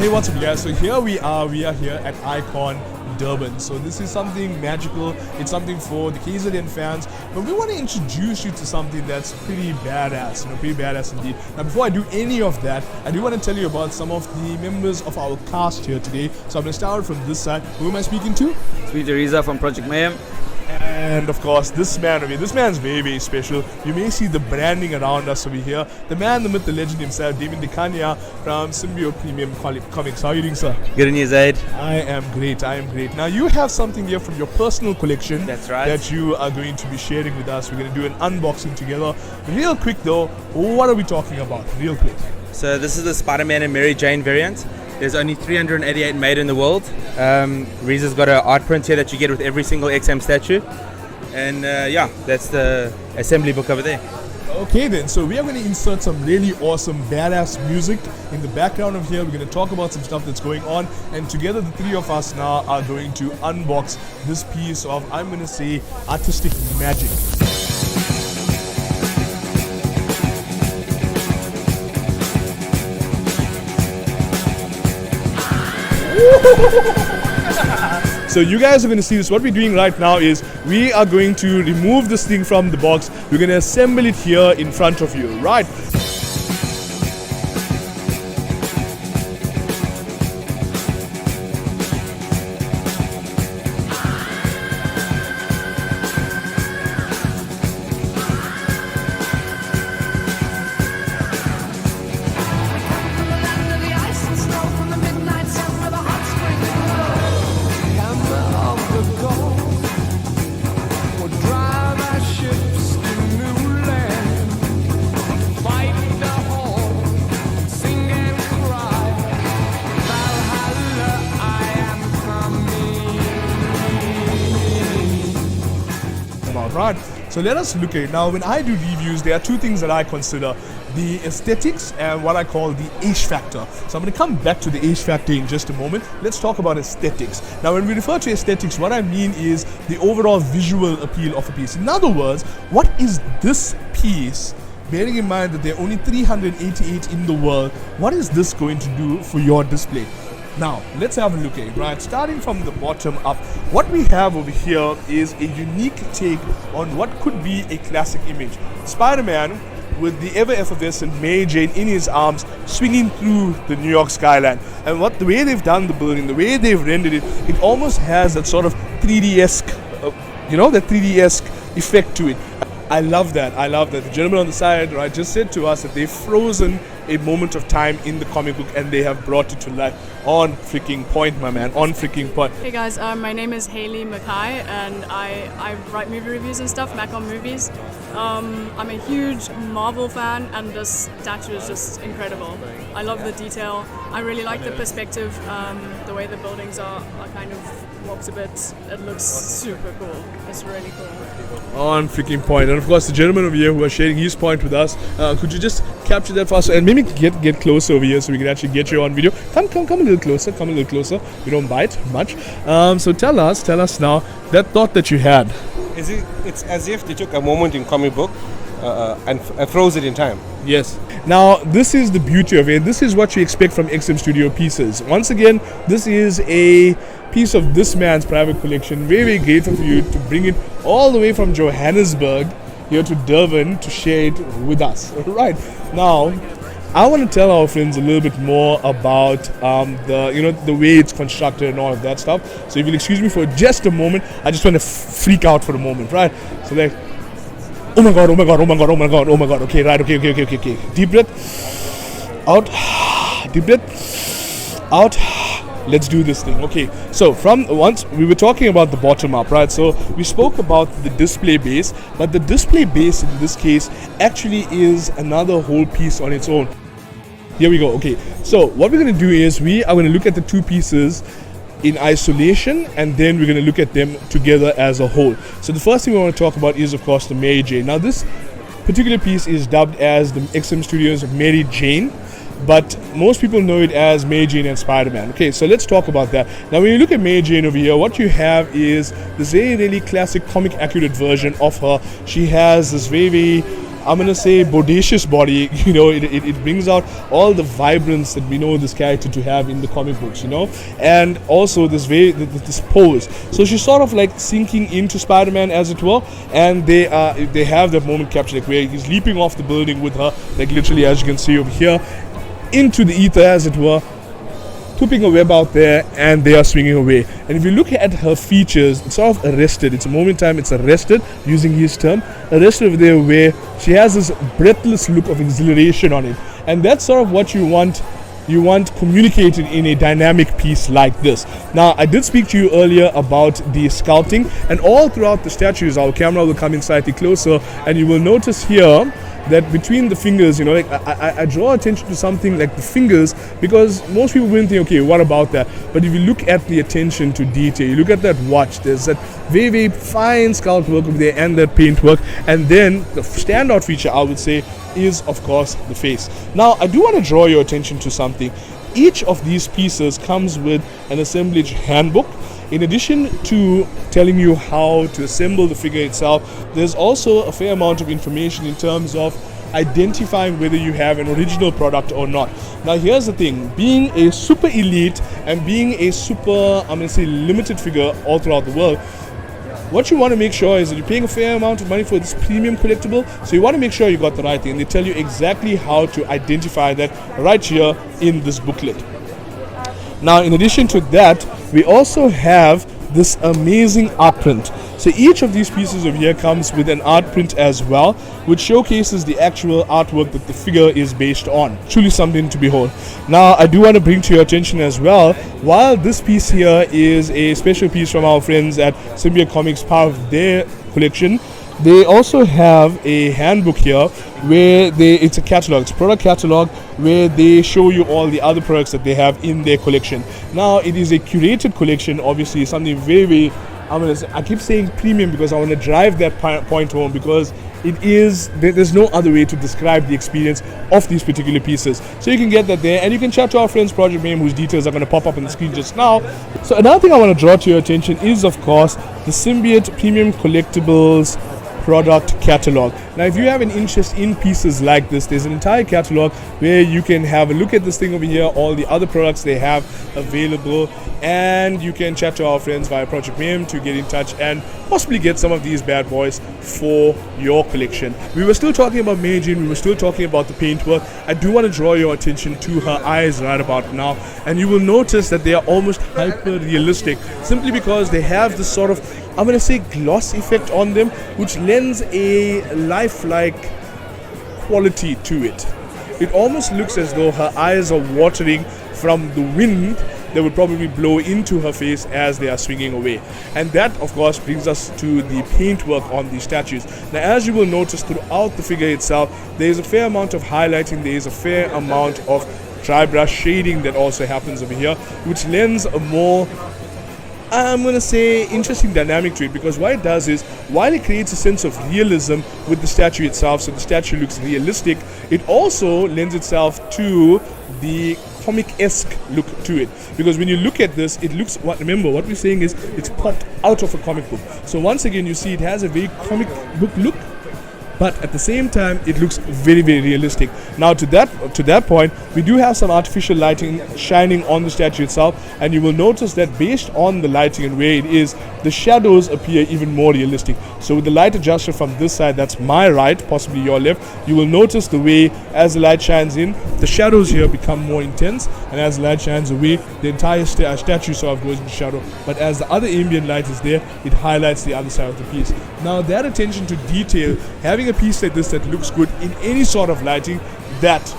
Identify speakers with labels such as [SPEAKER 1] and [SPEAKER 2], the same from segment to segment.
[SPEAKER 1] Hey, what's up guys? So here we are here at Icon Durban. So this is something magical, it's something for the KZN fans, but we want to introduce you to something that's pretty badass, pretty badass indeed. Now before I do any of that, I do want to tell you about some of the members of our cast here today. So I'm going to start from this side. Who am I speaking to?
[SPEAKER 2] Sweet Teresa from Project Mayhem.
[SPEAKER 1] And of course, this man over here, this man's very, very special. You may see the branding around us over here. The man, the myth, the legend himself, David Dekanya from Symbio Premium Comics. How are you doing, sir?
[SPEAKER 2] Good on you, Zaid.
[SPEAKER 1] I am great. Now, you have something here from your personal collection.
[SPEAKER 2] That's right.
[SPEAKER 1] That you are going to be sharing with us. We're going to do an unboxing together. Real quick though, what are we talking about? Real quick.
[SPEAKER 2] So this is the Spider-Man and Mary Jane variant. There's only 388 made in the world. Reeza's got an art print here that you get with every single XM statue. And yeah, that's the assembly book over there.
[SPEAKER 1] Okay then, so we are going to insert some really awesome badass music in the background of here. We're going to talk about some stuff that's going on, and together the three of us now are going to unbox this piece of, I'm going to say, artistic magic. So you guys are going to see this. What we're doing right now is we are going to remove this thing from the box. We're going to assemble it here in front of you, right? Right, so let us look at it. Now when I do reviews, there are two things that I consider: the aesthetics and what I call the age factor. So I'm going to come back to the age factor in just a moment. Let's talk about aesthetics. Now when we refer to aesthetics, what I mean is the overall visual appeal of a piece. In other words, what is this piece, bearing in mind that there are only 388 in the world, what is this going to do for your display? Now, let's have a look at it, right? Starting from the bottom up, what we have over here is a unique take on what could be a classic image. Spider-Man with the ever-effervescent Mary Jane in his arms swinging through the New York skyline. And the way they've done the building, the way they've rendered it, it almost has that sort of 3D-esque, that 3D-esque effect to it. I love that. The gentleman on the side, right, just said to us that they've frozen a moment of time in the comic book and they have brought it to life. On freaking point, my man, on freaking point.
[SPEAKER 3] Hey guys, my name is Haley Mackay and I write movie reviews and stuff, Mac on Movies. I'm a huge Marvel fan and this statue is just incredible. I love the detail. I really like the perspective, the way the buildings are kind of walks a bit. It looks super cool. It's really cool.
[SPEAKER 1] On freaking point. And of course the gentleman over here who was sharing his point with us, could you just capture that for us and maybe get closer over here so we can actually get you on video. Come a little closer. We don't bite much. So tell us now that thought that you had.
[SPEAKER 4] It's as if they took a moment in comic book and froze it in time.
[SPEAKER 1] Yes. Now this is the beauty of it. This is what you expect from XM Studio pieces. Once again, this is a piece of this man's private collection. Very, very grateful for you to bring it all the way from Johannesburg here to Durban to share it with us. Right. Now, I want to tell our friends a little bit more about the way it's constructed and all of that stuff. So if you'll excuse me for just a moment, I just want to freak out for a moment, right? So like, oh my god. Okay, right, okay. Deep breath. Out. Deep breath. Out. Let's do this thing. Okay, so from once we were talking about the bottom up, right? So we spoke about the display base, but the display base in this case actually is another whole piece on its own. Here we go. Okay, so what we're going to do is we are going to look at the two pieces in isolation and then we're going to look at them together as a whole. So the first thing we want to talk about is of course the Mary Jane. Now this particular piece is dubbed as the XM Studios Mary Jane, but most people know it as Mary Jane and Spider-Man. Okay, so let's talk about that. Now when you look at Mary Jane over here, what you have is this very really classic comic accurate version of her. She has this very I'm gonna say, bodacious body. You know, it brings out all the vibrance that we know this character to have in the comic books, you know, and also this this pose. So she's sort of like sinking into Spider-Man, as it were, and they have that moment captured, like where he's leaping off the building with her, like literally, as you can see over here, into the ether, as it were, pooping a web out there, and they are swinging away. And if you look at her features, it's sort of arrested. It's a moment in time, it's arrested, using his term, arrested over there, where she has this breathless look of exhilaration on it. And that's sort of what you want communicated in a dynamic piece like this. Now, I did speak to you earlier about the sculpting, and all throughout the statues, our camera will come in slightly closer, and you will notice here that between the fingers, you know, like I draw attention to something like the fingers, because most people wouldn't think, okay, what about that? But if you look at the attention to detail, you look at that watch, there's that very, very fine sculpt work over there and that paint work. And then the standout feature, I would say, is of course the face. Now, I do want to draw your attention to something. Each of these pieces comes with an assemblage handbook. In addition to telling you how to assemble the figure itself, there's also a fair amount of information in terms of identifying whether you have an original product or not. Now, here's the thing, being a super elite and being a super, I'm going to say, limited figure all throughout the world, what you want to make sure is that you're paying a fair amount of money for this premium collectible, so you want to make sure you got the right thing, and they tell you exactly how to identify that right here in this booklet. Now, in addition to that, we also have this amazing art print. So each of these pieces of here comes with an art print as well, which showcases the actual artwork that the figure is based on. Truly something to behold. Now, I do want to bring to your attention as well, while this piece here is a special piece from our friends at Symbiote Comics, part of their collection, they also have a handbook here where it's a catalog, it's a product catalog where they show you all the other products that they have in their collection. Now, it is a curated collection, obviously something very, very, I keep saying premium because I want to drive that point home, because it is, there's no other way to describe the experience of these particular pieces. So you can get that there, and you can chat to our friends Project Mayhem, whose details are going to pop up on the screen just now. So another thing I want to draw to your attention is, of course, the Symbiote Premium Collectibles product catalog. Now, if you have an interest in pieces like this, there's an entire catalog where you can have a look at this thing over here, all the other products they have available, and you can chat to our friends via Project Mayhem to get in touch and possibly get some of these bad boys for your collection. We were still talking about Mary Jane, we were still talking about the paintwork. I do want to draw your attention to her eyes right about now, and you will notice that they are almost hyper realistic, simply because they have this sort of, I'm going to say, gloss effect on them, which lends a lifelike quality to it. It almost looks as though her eyes are watering from the wind that would probably blow into her face as they are swinging away. And that, of course, brings us to the paintwork on these statues. Now, as you will notice throughout the figure itself, there is a fair amount of highlighting, there is a fair amount of dry brush shading that also happens over here, which lends a more, I'm going to say, interesting dynamic to it, because what it does is, while it creates a sense of realism with the statue itself, so the statue looks realistic, it also lends itself to the comic-esque look to it, because when you look at this, it looks, remember what we're saying is it's popped out of a comic book. So once again, you see it has a very comic book look, but at the same time it looks very, very realistic. Now, to that point, we do have some artificial lighting shining on the statue itself, and you will notice that based on the lighting and where it is, the shadows appear even more realistic. So with the light adjuster from this side, that's my right, possibly your left, you will notice the way as the light shines in, the shadows here become more intense, and as the light shines away, the entire statue sort of goes into shadow. But as the other ambient light is there, it highlights the other side of the piece. Now, that attention to detail, having a piece like this that looks good in any sort of lighting, that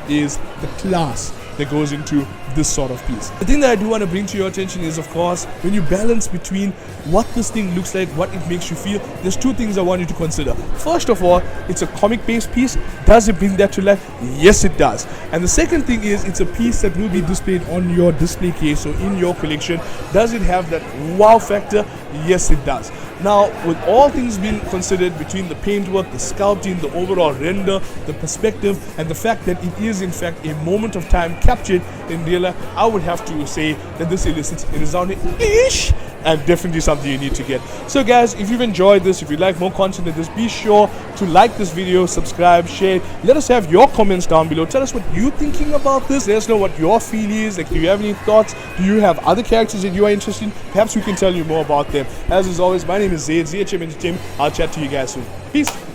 [SPEAKER 1] is the class that goes into this sort of piece. The thing that I do want to bring to your attention is, of course, when you balance between what this thing looks like, what it makes you feel, there's two things I want you to consider. First of all, it's a comic-based piece. Does it bring that to life? Yes, it does. And the second thing is, it's a piece that will be displayed on your display case, so in your collection. Does it have that wow factor? Yes, it does. Now, with all things being considered, between the paintwork, the sculpting, the overall render, the perspective, and the fact that it is in fact a moment of time captured in real life, I would have to say that this elicits a resounding ish and definitely something you need to get. So guys, if you've enjoyed this, if you like more content than this, be sure to like this video, subscribe, share. Let us have your comments down below. Tell us what you're thinking about this. Let us know what your feel is. Like, do you have any thoughts? Do you have other characters that you are interested in? Perhaps we can tell you more about them. As always, my name is Zaid, ZHMentertainment. I'll chat to you guys soon. Peace.